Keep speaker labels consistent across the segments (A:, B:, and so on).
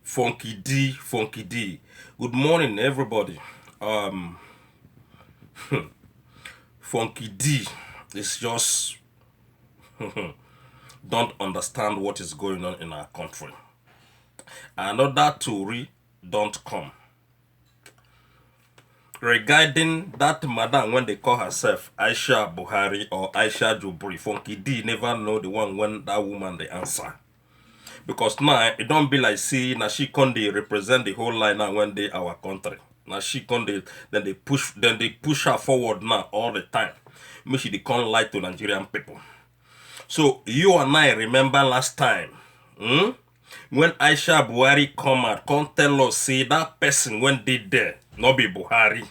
A: Funky D, Funky D. Good morning, everybody. Funky D is just don't understand what is going on in our country. Another Tory don't come. Regarding that madam when they call herself Aisha Buhari or Aisha Jubri, Funky D never know the one when that woman they answer. Because now it don't be like see now she can they represent the whole line now when they our country. Now she can they then they push her forward now all the time. Make she they can't lie to Nigerian people. So you and I remember last time when Aisha Buhari come tell us say that person when they there not be Buhari.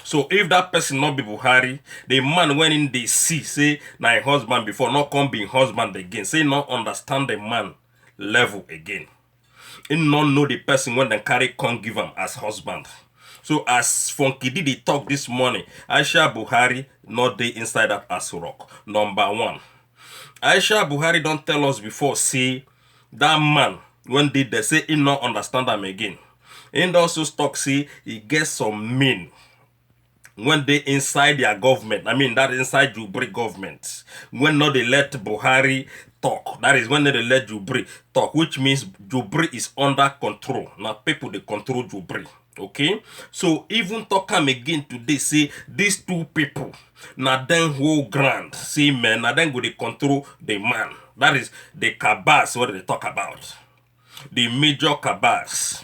A: So if that person not be Buhari, the man when in the sea say na husband before not come be husband again. Say not understand the man level again. He not know the person when they carry come give him as husband. So as Funky D talk this morning, Aisha Buhari not dey inside that Aso Rock. Number one. Aisha Buhari don't tell us before say that man when they say he not understand them again. And also talk say he get some mean when they inside their government. I mean that inside Jubri government. When not they let Buhari talk. That is when they let Jubri talk, which means Jubri is under control. Now people they control Jubri. Okay, so even talk am again today say these two people now then whole grand see man now then go they control the man. That is the cabals what they talk about, the major cabals.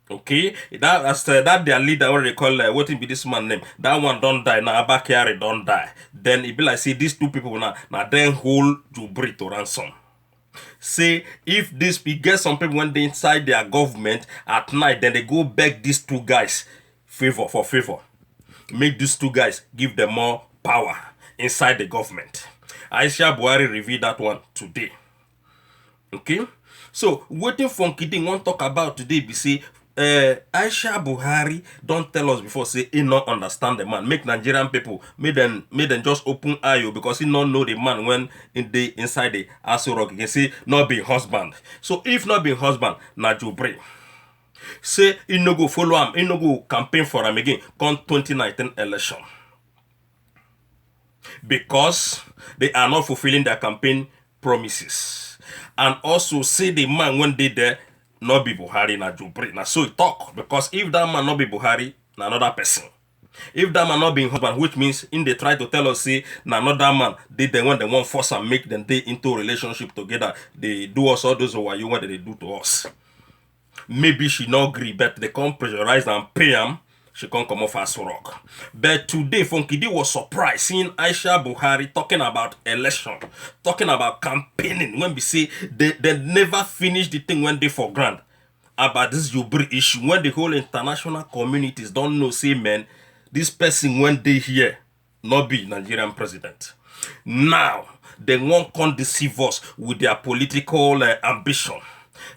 A: Okay, that's that their leader what they call what be this man name, that one don't die now, Abakari don't die, then it be like say these two people now then hold Jubri to ransom. Say if this get some people when they inside their government at night, then they go beg these two guys favor. Make these two guys give them more power inside the government. Aisha Buhari revealed that one today. Okay, so waiting for Kidding won't talk about today be say Aisha Buhari don't tell us before say he not understand the man. Make Nigerian people made them just open eye because he not know the man when inside the Aso Rock. You can say not be husband. So if not be husband, na Jubri. Say he no go follow him, he no go campaign for him again. Come 2019 election. Because they are not fulfilling their campaign promises. And also say the man when they there not be Buhari na Jubri. Now so he talk because if that man not be Buhari, na another person. If that man not be husband, which means in they try to tell us say na another man they when they want force and make them they into relationship together, they do us all those what you want they do to us. Maybe she not agree, but they come pressurize and pay him. She can't come off as rock. But today, Funky D was surprised seeing Aisha Buhari talking about election, talking about campaigning. When we say they never finish the thing when they for grand about this Jubri issue. When the whole international communities don't know, say man, this person when they here not be Nigerian president. Now they won't come deceive us with their political ambition.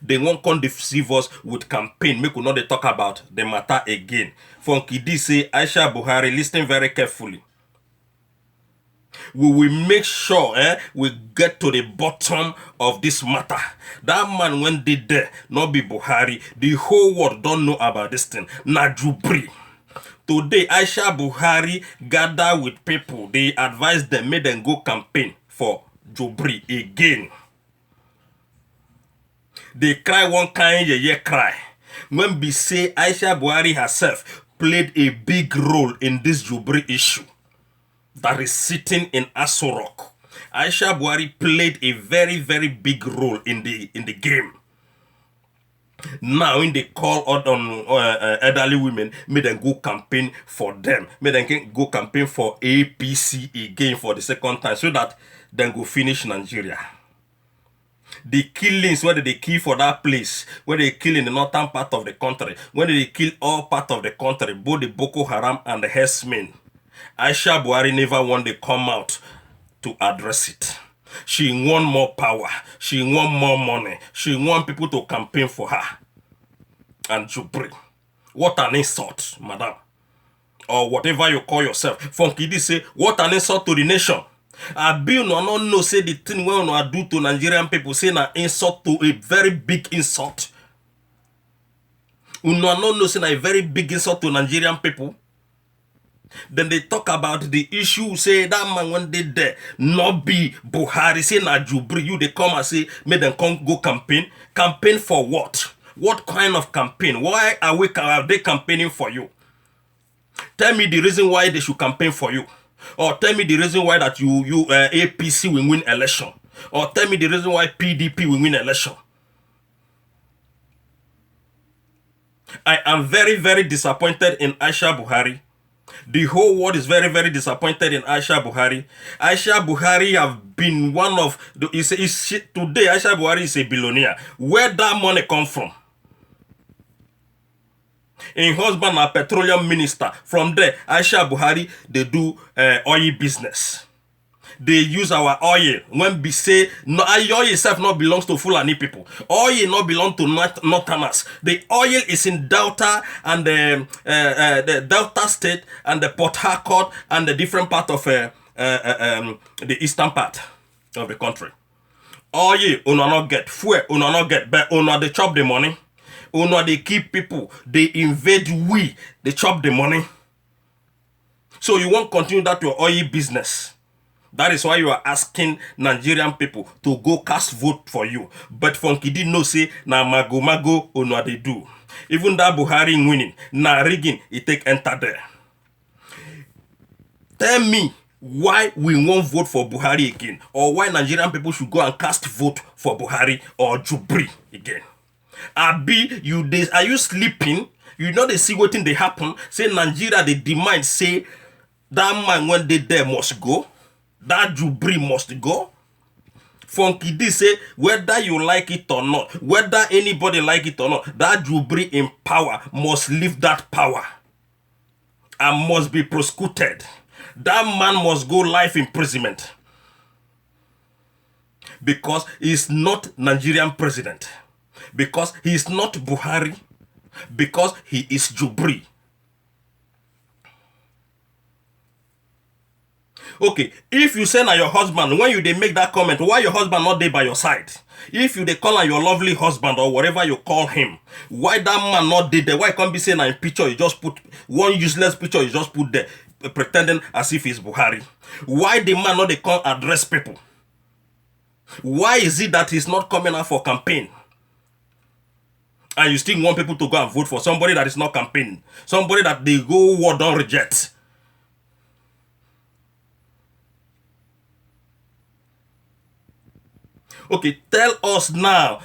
A: They won't come deceive us with campaign. Make we not they talk about the matter again. Funky D say Aisha Buhari, listen very carefully. We will make sure we get to the bottom of this matter. That man when they there, not be Buhari, the whole world don't know about this thing. Na Jubri. Today, Aisha Buhari gather with people. They advise them, make them go campaign for Jubri again. They cry one kind, yeah cry. When we say Aisha Buhari herself played a big role in this Jubri issue that is sitting in Aso Rock. Aisha Buhari played a very, very big role in the game. Now, when they call on elderly women, may them go campaign for them. May them go campaign for APC again for the second time so that then go finish Nigeria. The killings, whether they kill for that place, whether they kill in the northern part of the country, whether they kill all part of the country, both the Boko Haram and the herdsmen, Aisha Buhari never want to come out to address it. She want more power. She want more money. She want people to campaign for her. And Jubri. What an insult, madam. Or whatever you call yourself. Funky D say, what an insult to the nation. Abi no know say the thing we no do to Nigerian people say na insult to a very big insult Una no know say na a very big insult to Nigerian people. Then they talk about the issue, say that man when they there, not be Buhari, say na Jubri, you they come and say, make them come go campaign. Campaign for what? What kind of campaign? Why are they campaigning for you? Tell me the reason why they should campaign for you. Or tell me the reason why that you APC will win election. Or tell me the reason why PDP will win election. I am very, very disappointed in Aisha Buhari. The whole world is very, very disappointed in Aisha Buhari. Aisha Buhari have been one of the, today Aisha Buhari is a billionaire. Where that money come from? In husband a petroleum minister. From there, Aisha Buhari, they do oil business. They use our oil. When we say no, oil itself not belongs to Fulani people. Oil not belong to Northerners. The oil is in Delta and the Delta State and the Port Harcourt and the different part of the eastern part of the country. Oil una not get, fuel una not get, but una they chop the money. Una they keep people. They invade we. They chop the money. So you won't continue that your oil business. That is why you are asking Nigerian people to go cast vote for you. But Funky did not say, na mago or no they do. Even that Buhari winning, na rigging, it take enter there. Tell me why we won't vote for Buhari again. Or why Nigerian people should go and cast vote for Buhari or Jubri again. Abi, are you sleeping? You know they see what thing they happen. Say Nigeria, they demand, say that man when they there must go. That Jubri must go. Funky D say, whether you like it or not, whether anybody like it or not, that Jubri in power must leave that power and must be prosecuted. That man must go life imprisonment because he's not Nigerian president, because he is not Buhari, because he is Jubri. Okay, if you say na your husband, when you they make that comment, why your husband not there by your side? If you they call on your lovely husband or whatever you call him, why that man not there? Why can't be saying in picture you just put one useless picture you just put there, pretending as if it's Buhari? Why the man not they come address people? Why is it that he's not coming out for campaign? And you still want people to go and vote for somebody that is not campaigning, somebody that they go war don't reject? Okay, tell us now.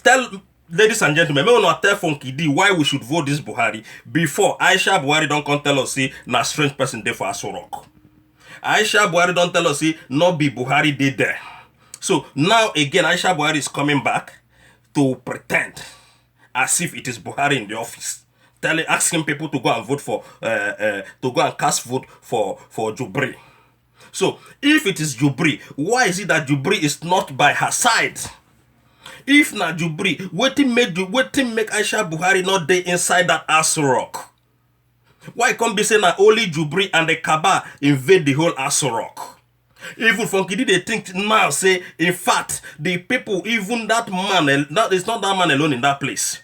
A: Tell ladies and gentlemen, may we not tell Funky D why we should vote this Buhari before Aisha Buhari don't come tell us say na strange person there for Aso Rock. Aisha Buhari don't tell us say not be Buhari dey there. So now again Aisha Buhari is coming back to pretend as if it is Buhari in the office, asking people to go and vote for to go and cast vote for Jubri. So, if it is Jubri, why is it that Jubri is not by her side? If not Jubri, what make Aisha Buhari not there inside that Aso Rock? Why can't be saying that only Jubri and the Kaba invade the whole Aso Rock? Even Funky they think now, say, in fact, the people, even that man, it's not that man alone in that place.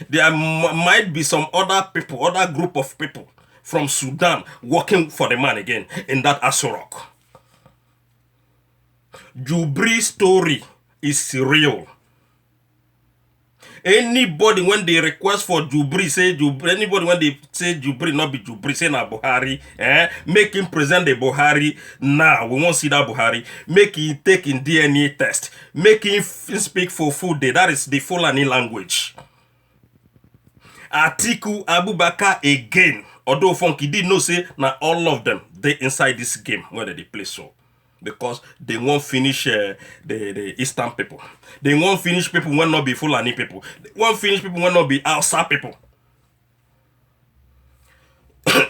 A: There might be some other people, other group of people from Sudan working for the man again in that Aso Rock. Jubri's story is real. Anybody when they request for Jubri, say Jubri, anybody when they say Jubri not be Jubri, say na Buhari, make him present the Buhari now. We won't see that Buhari. Make him take in DNA test. Make him speak for food day. That is the Fulani language. Atiku Abubakar again. Although Funky did not say now all of them they inside this game where they play so. Because they won't finish the Eastern people. They won't finish people when not be Fulani people. They won't finish people when not be Hausa people.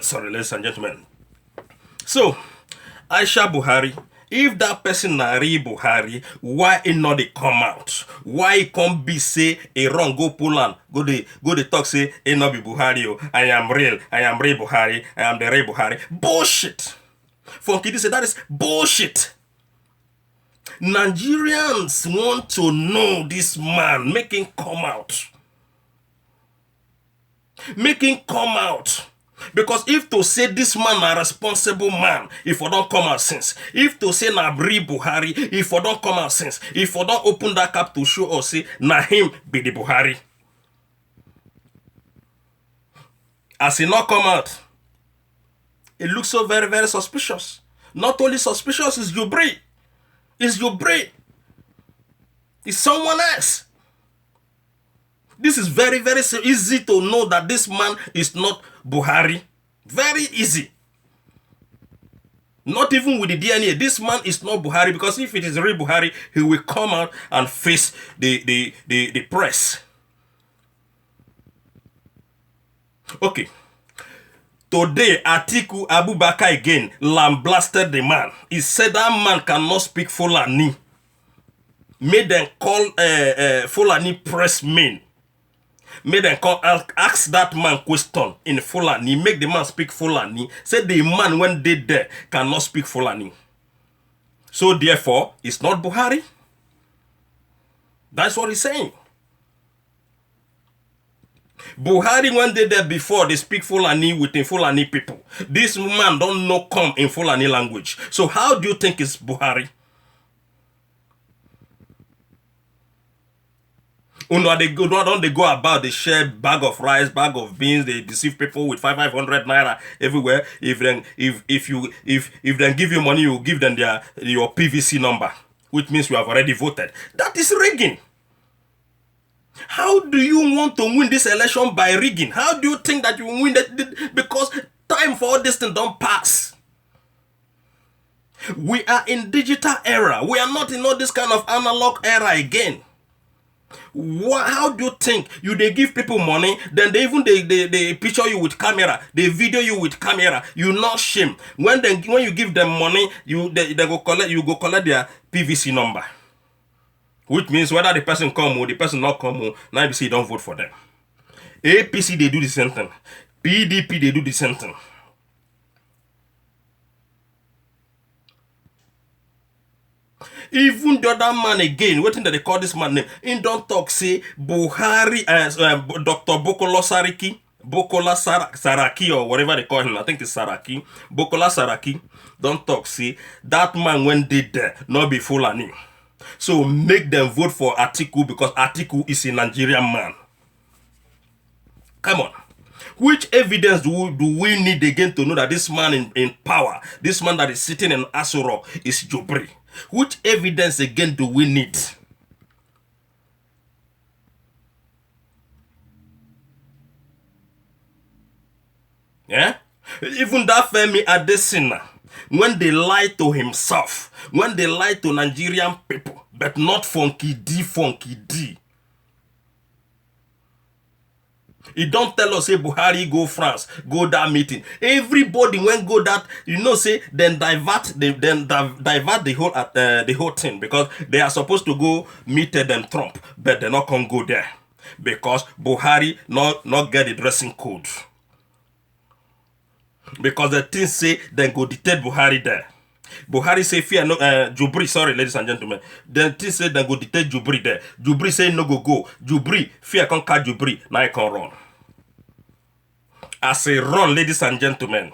A: Sorry, ladies and gentlemen. So, Aisha Buhari, if that person Nari Buhari, why it not they come out? Why it can't be say a wrong go pull on, go the talk say it not be Buhari, I am real Buhari, I am the real Buhari. Bullshit. Funky say that is bullshit. Nigerians want to know this man, make him come out. Make him come out. Because if to say this man a responsible man, if I don't come out since, if to say na Bri Buhari, if I don't come out since, if I don't open that cap to show or say na him be the Buhari. As he not come out, it looks so very, very suspicious. Not only suspicious, it's Jubri. It's Jubri. It's someone else. This is very, very easy to know that this man is not Buhari. Very easy. Not even with the DNA. This man is not Buhari, because if it is real Buhari, he will come out and face the press. Okay. Today, Atiku Abubakar again lambasted the man. He said that man cannot speak Fulani. Made them call Fulani press men. Made them call, ask that man question in Fulani. Make the man speak Fulani. Say the man when they there cannot speak Fulani. So therefore, it's not Buhari. That's what he's saying. Buhari when they there before, they speak Fulani within Fulani people. This man don't know come in Fulani language. So how do you think it's Buhari? Don't they go about, they share bag of rice, bag of beans, they deceive people with 500 naira everywhere. If then give you money, you give them your PVC number, which means you have already voted. That is rigging. How do you want to win this election by rigging? How do you think that you win that? Because time for all this thing don't pass. We are in digital era. We are not in all this kind of analog era again. How do you think they give people money, then they picture you with camera, they video you with camera, you not shame. When you give them money, they go collect their PVC number. Which means whether the person come or the person not come, now you see don't vote for them. APC they do the same thing. PDP they do the same thing. Even the other man again, what that they call this man name? In don't talk say Buhari as Dr. Bukola Saraki or whatever they call him. I think it's Saraki. Bukola Saraki. Don't talk say that man when they there not be Fulani. So make them vote for Atiku because Atiku is a Nigerian man. Come on. Which evidence do we need again to know that this man in power, this man that is sitting in Aso Rock is Jubri? Which evidence again do we need? Yeah? Even that Femi Adesina, when they lie to himself, when they lie to Nigerian people, but not Funky D. He don't tell us say Buhari go France, go that meeting. Everybody when go that, say then divert the whole thing because they are supposed to go meet them Trump, but they not gonna go there because Buhari not get the dressing code. Because the thing say then go dictate Buhari there. Buhari say fear no Jubri, sorry ladies and gentlemen. The thing say then go dictate Jubri there. Jubri say no go. Jubri fear can't catch Jubri, now I can run. As a run, ladies and gentlemen.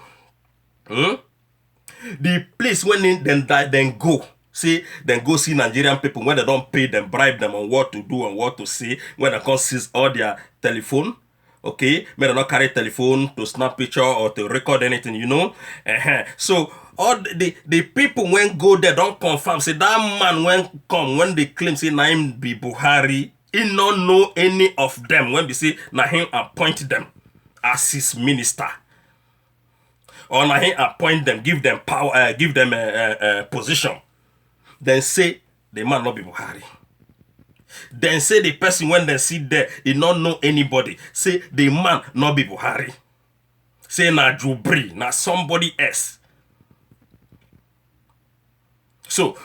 A: The place when then go. See, then go see Nigerian people when they don't pay them, bribe them on what to do and what to say, when they can't seize all their telephone. Okay, may they not carry telephone to snap picture or to record anything, So all the people when go there don't confirm. Say that man when they claim say na him be Buhari, he not know any of them. When they say na him appoint them as his minister, or na him appoint them, give them power, give them a position. Then say the man not be Buhari. Then say the person when they sit there, he not know anybody. Say the man not be Buhari. Say na Jubri, na somebody else. So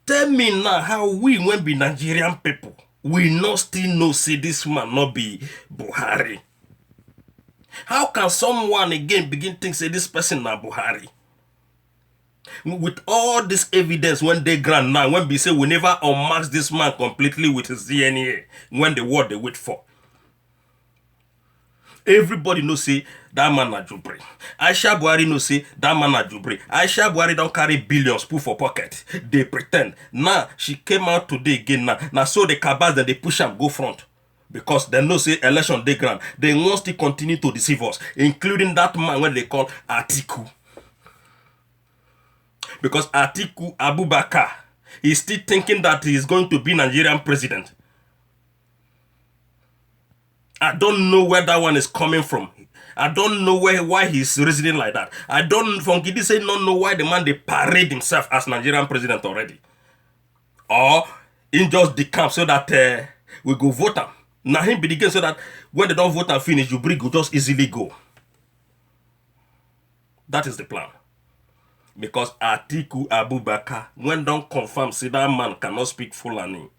A: tell me now how we when be Nigerian people, we not still know say this man not be Buhari. How can someone again begin to think say this person na Buhari? With all this evidence when they grant now, when we say we never unmask this man completely with his DNA, when the word they wait for. Everybody know say that man na Jubri. Aisha Buhari know say that man na Jubri. Aisha Buhari don't carry billions put for pocket. They pretend. Now she came out today again now so the cabals that they push am go front. Because they know say election dey grand. They want to continue to deceive us, including that man when they call Atiku. Because Atiku Abubakar is still thinking that he is going to be Nigerian president. I don't know where that one is coming from. I don't know why he's reasoning like that. I don't, Funkidi say, don't know why the man they parade himself as Nigerian president already. Or in just the camp so that we go vote him. Now him be the game so that when they don't vote and finish, you bring go just easily go. That is the plan. Because Atiku Abubakar, when don't confirm, say that man cannot speak Fulani.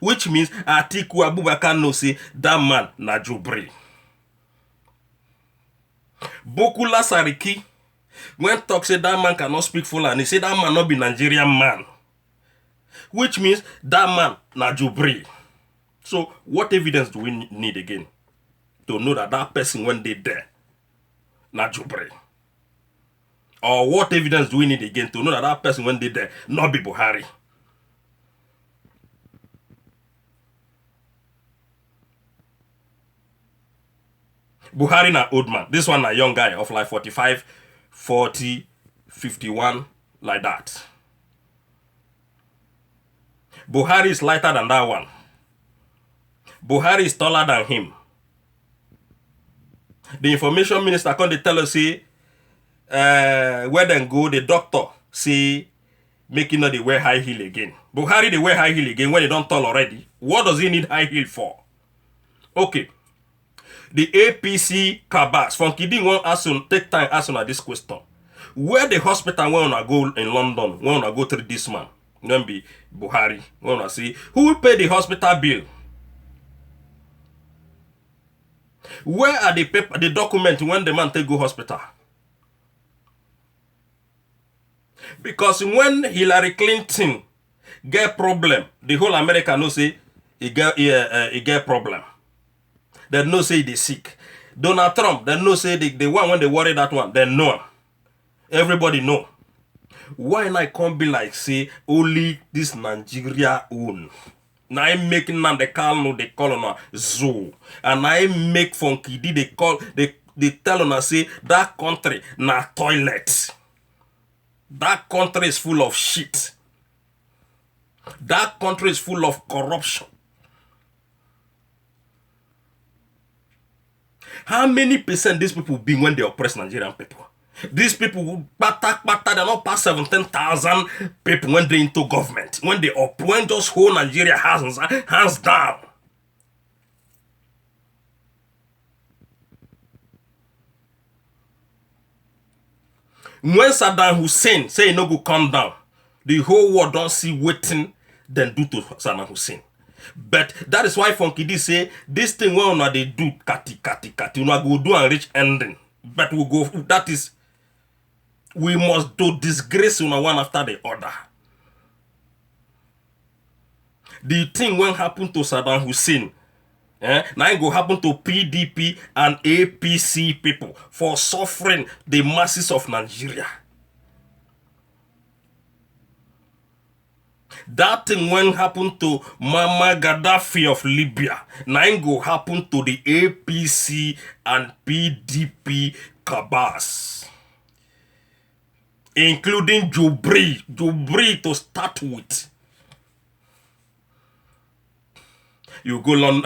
A: Which means Atiku Abubakar no say that man na Jubri. Bokula Sariki, when talk say that man cannot speak Fulani, say that man not be Nigerian man. Which means that man na Jubri. So what evidence do we need again to know that that person when they there na Jubri? Or what evidence do we need again to know that that person when they there not be Buhari? Buhari na old man. This one a young guy of like 45, 40, 51, like that. Buhari is lighter than that one. Buhari is taller than him. The information minister come they tell us say where then go the doctor say make you not they wear high heel again. Buhari they wear high heel again when they don't tall already. What does he need high heel for? Okay. The APC cabas from Kidi won't take time asking this question. Where the hospital when I go in London, when I go through this man, then be Buhari, when I see who will pay the hospital bill? Where are the paper, the document when the man take go hospital? Because when Hillary Clinton get problem, the whole America know say he get problem. They know say they sick. Donald Trump, they know say the one when they worry that one, they know him. Everybody know. Why not come be like say only this Nigeria own? Now I make Nnamdi Kanu they call on a zoo. And I make Funky D they call they tell on say that country na toilet. That country is full of shit. That country is full of corruption. How many percent these people be when they oppress Nigerian people? These people who they're not past 17,000 people when they into government. When they when just whole Nigeria hands down. When Saddam Hussein say he no go come down, the whole world don't see waiting then do to Saddam Hussein. But that is why Funky D say this thing when they do kati, we go do and reach ending. But we go that is we must do disgrace one after the other. The thing when happen to Saddam Hussein, now it go happen to PDP and APC people for suffering the masses of Nigeria. That thing when happened to Muammar Gaddafi of Libya, now it go happen to the APC and PDP cabals. Including Jubri to start with. You go on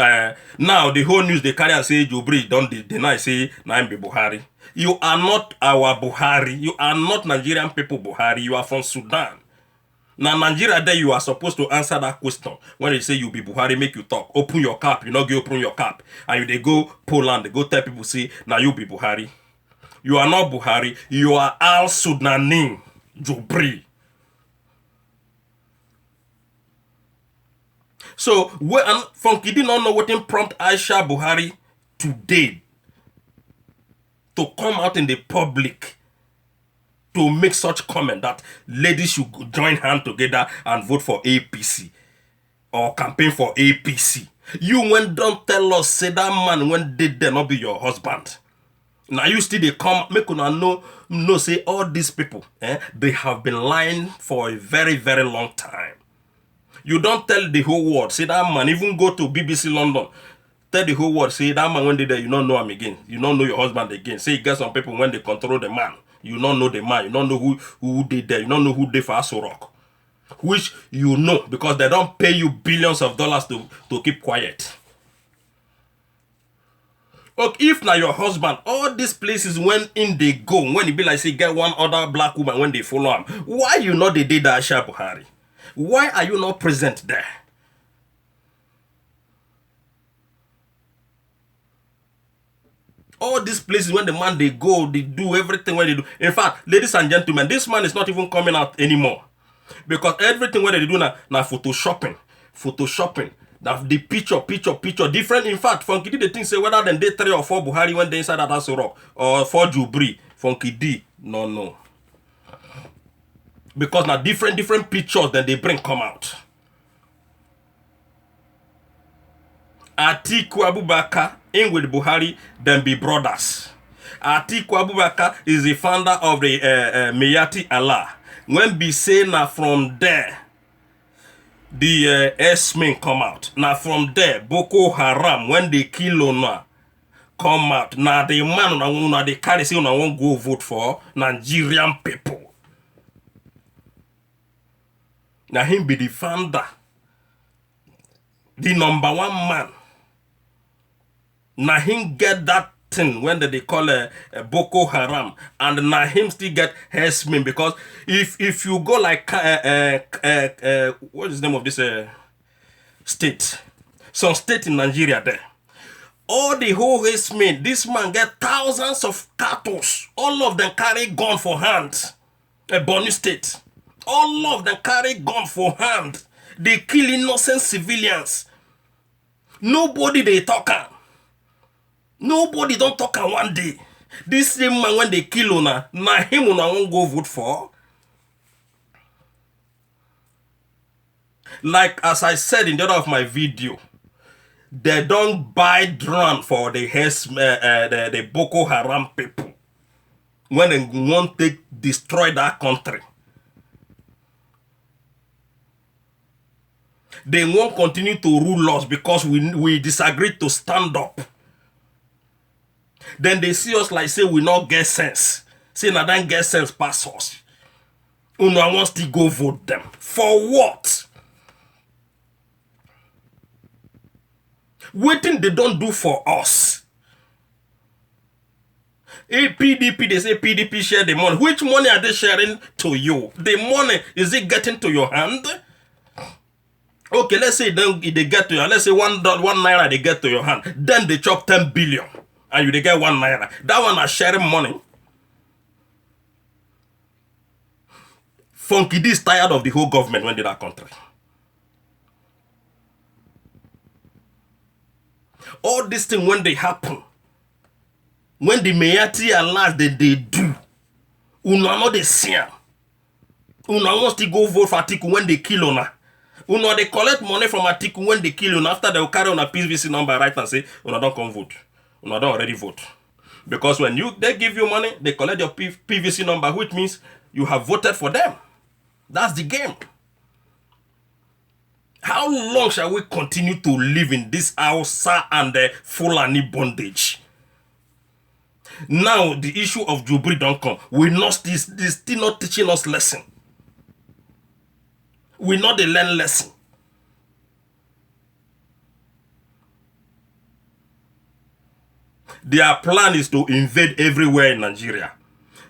A: now the whole news they carry and say Jubri don't deny say na be Buhari. You are not our Buhari. You are not Nigerian people Buhari. You are from Sudan. Now Nigeria there you are supposed to answer that question. When they say you be Buhari, make you talk. Open your cap. You not go open your cap. And they go Poland, they go tell people say now you be Buhari. You are not Buhari. You are Al Sudani Jubri. So when Funky did not know what prompt Aisha Buhari today to come out in the public to make such comment that ladies should join hands together and vote for APC or campaign for APC. You when don't tell us say that man when did they not be your husband. Now you still they come make una know say all these people they have been lying for a very very long time. You don't tell the whole world say that man even go to BBC London. Tell the whole world say that man when they there you don't know him again. You don't know your husband again. Say you get some people when they control the man. You don't know the man. You don't know who they there. You don't know who they for Aso Rock. Which you know because they don't pay you billions of dollars to keep quiet. Okay, if now your husband, all these places when in they go, when it be like say get one other black woman when they follow him, why you not they did that Aisha Buhari? Why are you not present there? All these places when the man they go, they do everything when they do. In fact, ladies and gentlemen, this man is not even coming out anymore. Because everything what they do now photoshopping. That the picture, different. In fact, Funky D, the thing say whether then they 3 or 4 Buhari when they inside that Aso Rock or 4 Jubri, Funky D, no. Because now different pictures that they bring come out. Atiku Abubakar in with Buhari, then be brothers. Atiku Abubakar is the founder of the Meyati Allah. When be say now from there, the S-men come out. Now from there, Boko Haram, when they kill Ona, come out. Now the man una they carry say una won't go vote for Nigerian people. Now him be the founder, the number 1 man. Now him get that thing when they call Boko Haram, and now him still get herdsmen because if you go like what is the name of this state? Some state in Nigeria there. All the whole herdsmen, this man get thousands of cattle. All of them carry gun for hand. Borno State. All of them carry gun for hand. They kill innocent civilians. Nobody they talk. Nobody don't talk one day. This same man when they kill una, na him una won't go vote for. Like as I said in the other of my video, they don't buy drone for the the Boko Haram people when they want to destroy that country. They won't continue to rule us because we disagree to stand up. Then they see us like say we not get sense. Say now don't get sense pass us. Una wants to go vote them. For what? Waiting they don't do for us. PDP, they say PDP share the money. Which money are they sharing to you? The money, is it getting to your hand? Okay, let's say then they get to you. Let's say one naira they get to your hand. Then they chop 10 billion. And you they get 1 naira. That one are sharing money. Funky D is tired of the whole government when they that country. All these things when they happen, when the Meyati Allah they do, una know they see. Una wants to go vote for Atiku when they kill una. Una they collect money from Atiku when they kill una. After they will carry on a PVC number right and say, una don't come vote. Una don't already vote. Because when they give you money, they collect your PVC number, which means you have voted for them. That's the game. How long shall we continue to live in this Hausa and Fulani bondage? Now the issue of Jubri don't come. We not still not teaching us lesson. We not the learn lesson. Their plan is to invade everywhere in Nigeria.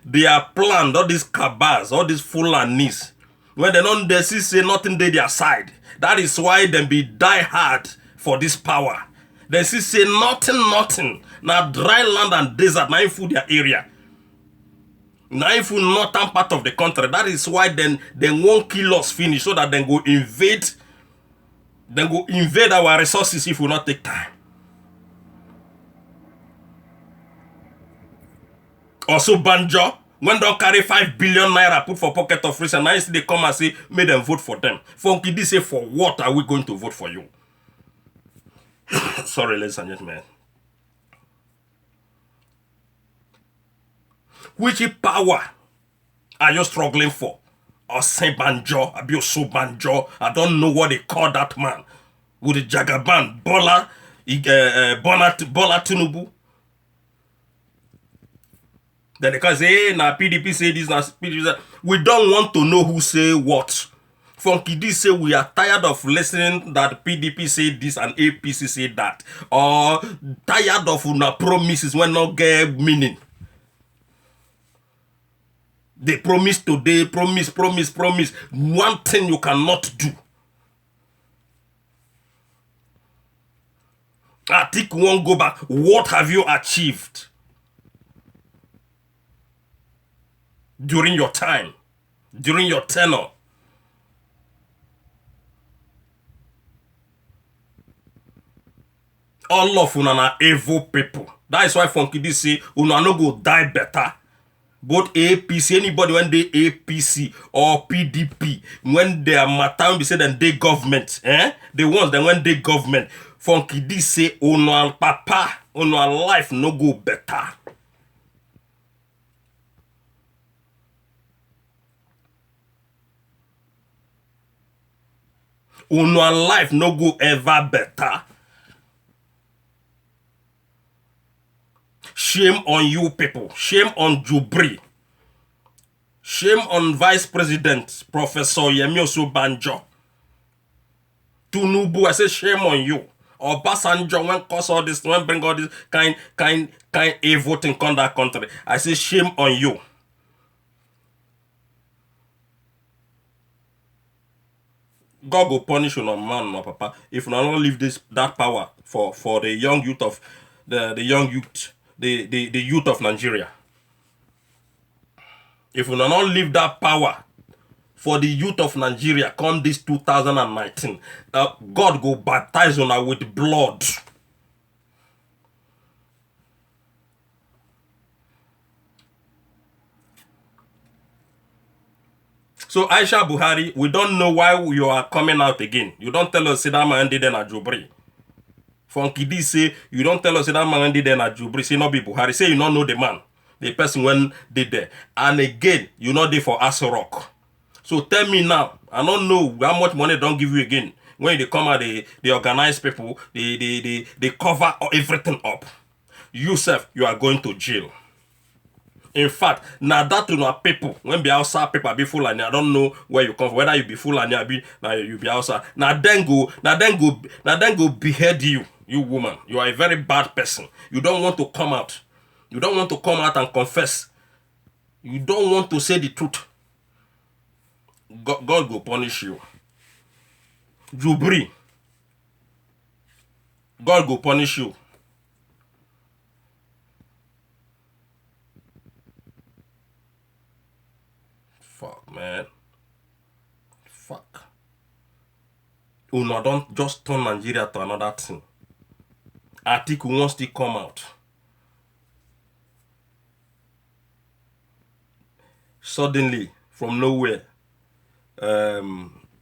A: Their plan, all these cabals, all these Fulanis, when they see say nothing they their side. That is why they be die hard for this power. They see say nothing. Now dry land and desert, now food their area. Now food northern part of the country. That is why then they won't kill us finish so that they go invade. Then go invade our resources if we not take time. Also Banjo, when they carry 5 billion naira put for pocket of rich and now they come and say, make them vote for them. Funky D say, for what are we going to vote for you? Sorry, ladies and gentlemen. Which power are you struggling for? Osinbanjo, Abioso Banjo, I don't know what they call that man. With the Jagaban, Bola Tinubu. Then they can say, hey, now PDP say this, now PDP say. We don't want to know who say what. Funky D say we are tired of listening that PDP say this and APC say that. Or tired of una promises when not get meaning. They promise today, promise. One thing you cannot do. Atiku won't go back. What have you achieved during your time, during your tenure? All of una na evil people. That is why Funky D say una no go die better. Both APC, anybody when they APC or PDP, when they are matter, we say then they government, the ones that when they government, Funky D say, "Ono papa, ono life no go better." Ono life no go ever better. Shame on you people. Shame on Jubri. Shame on Vice President Professor Yemi Osinbajo. Tinubu, I say shame on you. Obasanjo, when cause all this, when bring all this kind evil thing on that country. I say shame on you. God will punish you, no man, no papa. If you don't leave that power for the young youth of the young youth. The youth of Nigeria. If we not leave that power for the youth of Nigeria come this 2019, God go baptize una with blood. So Aisha Buhari, we don't know why you are coming out again. You don't tell us that man did na Jubri. Funky D say, you don't tell us that man did there na Jubri, say not be Buhari, say you don't know the man, the person when did there. And again, you not there for Aso Rock. So tell me now, I don't know how much money don't give you again. When they come out, they organize people, they cover everything up. Yourself, you are going to jail. In fact, now that you know people, when be outside people be full and I don't know where you come from, whether you be full and you be outside. Now then go behead you. You woman, you are a very bad person. You don't want to come out. You don't want to come out and confess. You don't want to say the truth. God will punish you. Jubri, God will punish you. Fuck, man. Fuck. Una don't just turn Nigeria to another thing. Atiku wants to come out. Suddenly, from nowhere,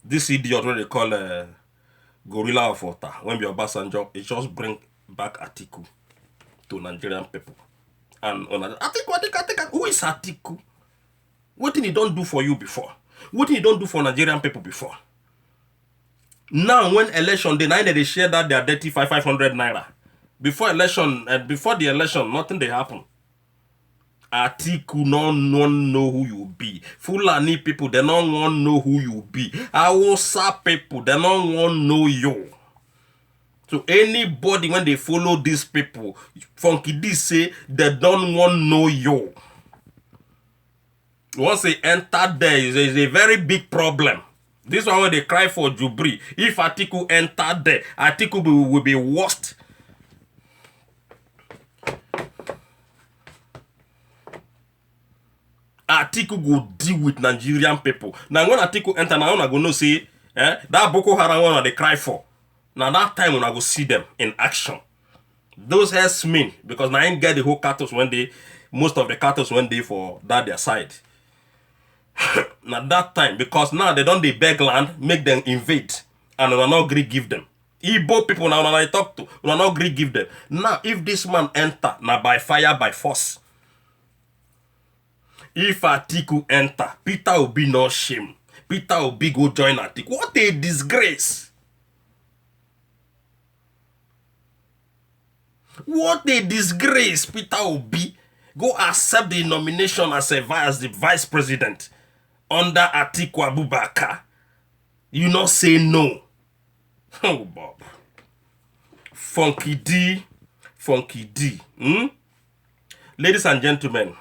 A: this idiot what they call Gorilla of Water, when be Obasanjo, it just bring back Atiku to Nigerian people. And Atiku, who is Atiku? What did he don't do for you before? What did he don't do for Nigerian people before? Now, when election, they share that their dirty 500 naira. Before election, before the election, nothing they happen. Atiku no one know who you be. Fulani people, they don't want know who you be. Hausa people, they don't want know you. So anybody when they follow these people, Funky D say they don't want know you. Once they enter there, is a very big problem. This one when they cry for Jubri. If Atiku enter there, Atiku will be worst. Atiku go deal with Nigerian people. Now when Atiku enter, now I go know say, that Boko Haram one they cry for. Now that time when I go see them in action. Those herdsmen, because now I ain't get the whole cattle when they, most of the cattle when they for that their side. Now that time, because now they don't they beg land, make them invade, and I not agree give them. Igbo people now I talk to, we not agree give them. Now, if this man enter, now by fire, by force. If Atiku enter, Peter Obi no shame. Peter Obi go join Atiku. What a disgrace. What a disgrace. Peter Obi go accept the nomination as the vice president under Atiku Abubakar. You not say no. Oh, Bob. Funky D. Ladies and gentlemen,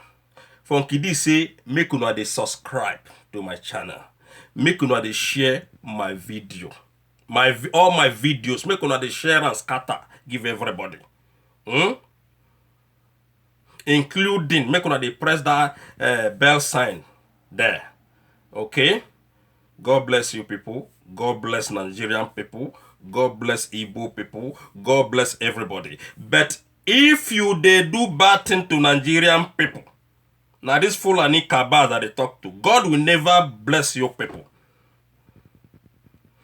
A: Funky D say, make una dey subscribe to my channel. Make una dey share my video. All my videos, make una dey share and scatter, give everybody. Including, make una dey press that bell sign there. Okay? God bless you people. God bless Nigerian people. God bless Igbo people. God bless everybody. But if you dey do bad thing to Nigerian people, now this Fulani cabal that they talk to, God will never bless your people.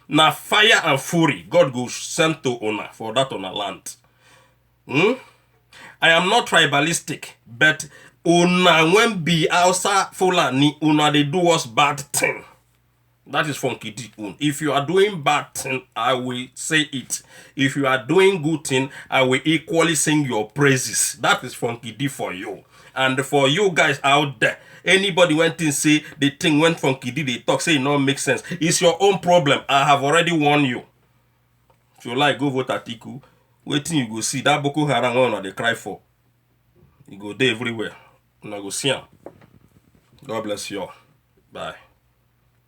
A: Now fire and fury, God will send to Ona for that on a land. I am not tribalistic, but Una when be outside Fulani, Una they do us bad thing. That is Funky D. If you are doing bad thing, I will say it. If you are doing good thing, I will equally sing your praises. That is Funky D for you. And for you guys out there, anybody went in say the thing went Funky D, they talk, say it don't make sense. It's your own problem. I have already warned you. If you like, go vote Atiku. Waiting you go see that Boko Haram one they cry for. You go there everywhere. And I go see him. God bless you all. Bye.